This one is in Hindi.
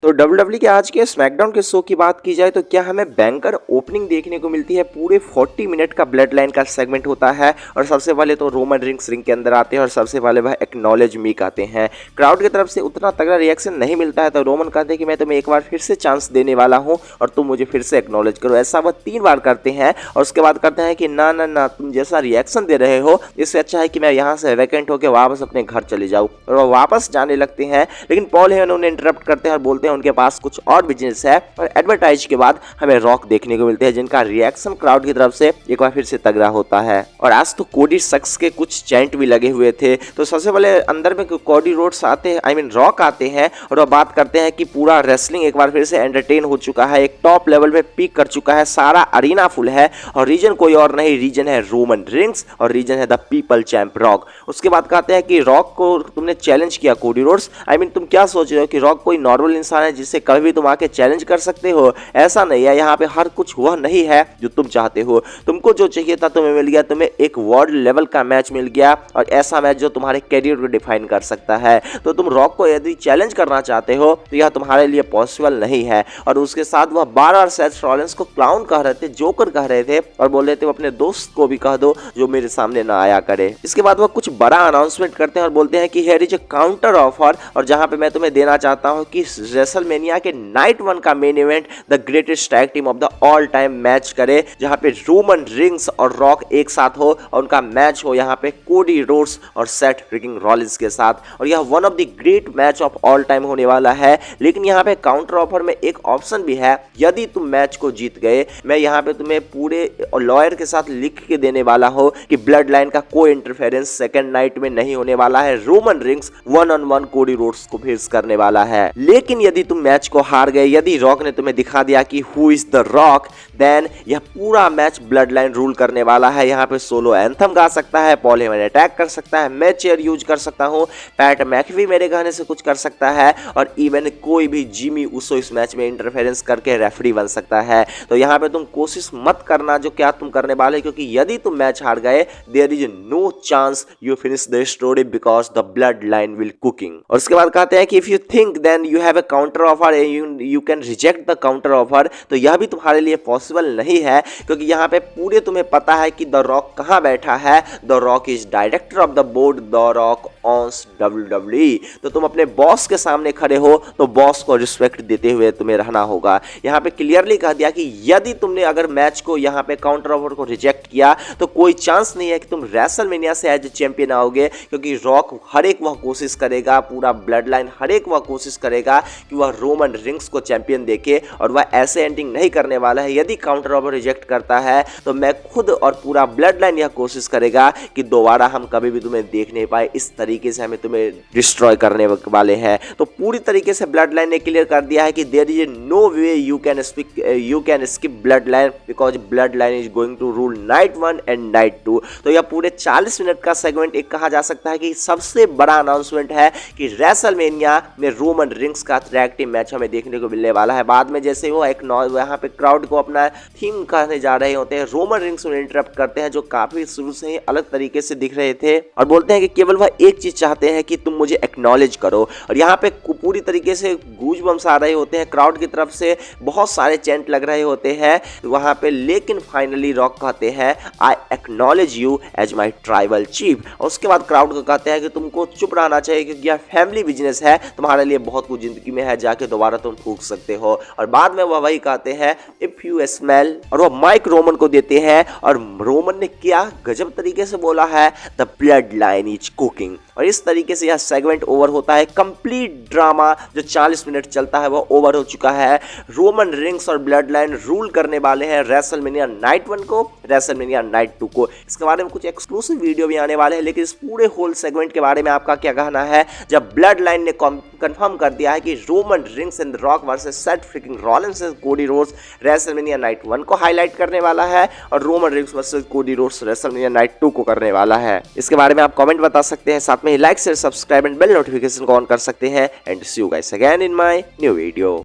तो WWE के आज के स्मैकडाउन के शो की बात की जाए तो क्या हमें बैंकर ओपनिंग देखने को मिलती है। पूरे 40 मिनट का ब्लड लाइन का सेगमेंट होता है और सबसे पहले तो रोमन रिंग्स रिंग के अंदर आते हैं और सबसे पहले वह एक्नॉलेज मी कहते हैं। क्राउड की तरफ से उतना तगड़ा रिएक्शन नहीं मिलता है तो रोमन कहते हैं कि मैं तुम्हें एक बार फिर से चांस देने वाला हूँ और तुम मुझे फिर से एक्नॉलेज करो। ऐसा वह 3 बार करते हैं और उसके बाद कहते हैं कि ना ना ना, तुम जैसा रिएक्शन दे रहे हो इससे अच्छा है कि मैं यहाँ से वैकेंट होकर वापस अपने घर चले जाऊँ। और वह वापस जाने लगते हैं लेकिन पॉल हेमन उन्हें इंटरप्ट करते हैं और बोलते हैं उनके पास कुछ और बिजनेस है। और एडवर्टाइज के बाद हमें रॉक देखने को मिलते हैं जिनका रिएक्शन क्राउड की तरफ से एक बार फिर से तगड़ा होता है। और आज तो कोडी सक्स के कुछ चैंट भी लगे हुए थे। तो सबसे पहले अंदर में कोडी रोड्स आते हैं, आई मीन रॉक आते हैं और वह बात करते हैं कि पूरा रेसलिंग एक बार फिर से एंटरटेन हो चुका है, एक टॉप लेवल पे पीक कर चुका है, सारा अरीना फुल है और रीजन कोई और नहीं, रीजन है रोमन रिंग्स और रीजन है द पीपल चैंप रॉक। उसके बाद कहते हैं कि रॉक को तुमने चैलेंज किया कोडी रोड्स, आई मीन तुम क्या सोच रहे हो कि रॉक कोई नॉर्मल इंसान है जिससे कभी भी तुम आके चैलेंज कर सकते हो? ऐसा नहीं है, यहाँ पे हर कुछ वह नहीं है जो तुम चाहते हो। तुमको जो चाहिए था तुम्हें मिल गया, तुम्हें एक वर्ल्ड लेवल का मैच मिल गया और ऐसा मैच जो तुम्हारे कैरियर को डिफाइन कर सकता है। तो तुम रॉक को यदि चैलेंज करना चाहते हो तो यह तुम्हारे लिए पॉसिबल नहीं है। और उसके साथ वह बार-बार सेथ रॉलिंस को क्लाउन कह रहे थे, जोकर कह रहे थे और बोल रहे थे अपने दोस्त को भी कह दो जो मेरे सामने ना आया करे। इसके बाद वह कुछ बड़ा अनाउंसमेंट करते हैं और बोलते हैं कि here is a counter offer, और जहां पे मैं तुम्हें देना चाहता हूं कि रेसलमेनिया के नाइट 1 का main event the greatest tag team of the all time match करे, जहां पे रोमन रिंग्स और रॉक एक साथ हो और उनका मैच हो यहाँ पे कोडी रोड्स और सेथ फ्रीकिंग रॉलिंस के साथ। और यह one of the great match of all time होने वाला है। लेकिन यहाँ पे काउंटर ऑफर में एक ऑप्शन भी है, यदि तुम मैच को जीत गए मैं यहाँ पे तुम्हें पूरे लॉयर के साथ लिख के देने वाला हो कि ब्लड लाइन का कोई इंटरफेरेंस सेकंड नाइट में नहीं होने वाला है। Roman rings 1-on-1 Cody Rhodes को फेस करने वाला है। लेकिन यदि तुम मैच को हार गए, यदि रॉक ने तुम्हें दिखा दिया कि who is the Rock, then यह पूरा मैच ब्लड लाइन रूल करने वाला है। यहाँ पे सोलो एंथम गा सकता है, पॉल हेमन अटैक कर सकता है, मैं चेयर यूज कर सकता हूँ, पैट मैकफी मेरे कहने से कुछ कर सकता है और इवन कोई भी जिमी उसो इस मैच में इंटरफेरेंस करके रेफरी बन सकता है। तो यहाँ पे तुम कोशिश मत करना जो क्या तुम करने वाले, क्योंकि यदि तुम मैच हार गए there is no chance you finish the story because the blood line will cooking. और उसके बाद कहते हैं कि if you think then you have a counter offer, you can reject the counter offer. तो यह भी तुम्हारे लिए पॉसिबल नहीं है क्योंकि यहाँ पे पूरे तुम्हें पता है कि द रॉक कहाँ बैठा है। The Rock is director of the board, the Rock owns WWE। तो तुम अपने बॉस के सामने खड़े हो तो बॉस को रिस्पेक्ट देते हुए तुम्हें रहना होगा। यहाँ पे क्लियरली कह दिया कि यदि तुमने अगर मैच को यहाँ पे काउंटर ऑफर को रिजेक्ट किया तो कोई चांस नहीं है कि तुम रेसलमेनिया से एज ए चैंपियन आओगे, क्योंकि रॉक हर एक वह कोशिश करेगा, पूरा ब्लड लाइन हर एक वह कोशिश करेगा कि वह रोमन रिंग्स को चैंपियन देखे और वह ऐसे एंडिंग नहीं करने वाला है। यदि काउंटर ऑफर रिजेक्ट करता है तो मैं खुद और पूरा ब्लड लाइन यह कोशिश करेगा कि दोबारा हम कभी भी तुम्हें देख नहीं पाए, इस तरीके से हमें तुम्हें डिस्ट्रॉय करने वाले हैं। तो पूरी तरीके से ब्लड लाइन ने क्लियर कर दिया है कि there is no way you can skip blood line because blood line is going to rule night 1 and night 2। तो यह पूरे 40 मिनट का सेगमेंट एक कहा जा सकता है कि सबसे बड़ा अनाउंसमेंट है कि रेसलमेनिया में रोमन रिंग्स का टैग टीम मैच हमें देखने को मिलने वाला है। बाद में जैसे वो एक यहाँ पे क्राउड को अपना थीम कहने जा रहे होते हैं, रोमन रिंग्स उन्हें इंटरप्ट करते हैं जो काफी शुरू से ही अलग तरीके से दिख रहे थे और बोलते हैं कि केवल वह एक चीज चाहते हैं कि तुम मुझे एक्नॉलेज करो। और यहाँ पे पूरी तरीके से गूज बम्स आ रहे होते हैं, क्राउड की तरफ से बहुत सारे चैंट लग रहे होते हैं वहां पे। लेकिन फाइनली रॉक कहते हैं I acknowledge you as my tribal chief. और उसके बाद क्राउड को कहते हैं कि तुमको चुप रहना चाहिए क्योंकि यह फैमिली बिजनेस है, तुम्हारे लिए बहुत कुछ जिंदगी में है, जाके दोबारा तुम फूंक सकते हो। और बाद में वह वही कहते हैं इफ यू स्मेल, और वह माइक रोमन को देते हैं और रोमन ने क्या गजब तरीके से बोला है, the blood line is cooking. और इस तरीके से यह सेगमेंट ओवर होता है। कंप्लीट ड्रामा जो 40 मिनट चलता है वह ओवर हो चुका है। रोमन रिंग्स और ब्लड लाइन रूल करने वाले हैं रेसलमेनिया नाइट 1 को, रेसलमेनिया नाइट 2 को। इसके बारे में कुछ एक्सक्लूसिव वीडियो भी आने वाले हैं, लेकिन इस पूरे होल सेगमेंट के बारे में आपका क्या कहना है? जब ब्लड लाइन ने कंफर्म कर दिया है कि Roman rings and rock versus Seth freaking Rollins and Cody Rhodes WrestleMania night 1 को हाईलाइट करने वाला है और Roman rings versus Cody Rhodes WrestleMania night 2 को करने वाला है। इसके बारे में आप कमेंट बता सकते हैं, साथ में like share subscribe and bell notification को ऑन कर सकते हैं। And see you guys again in my new video.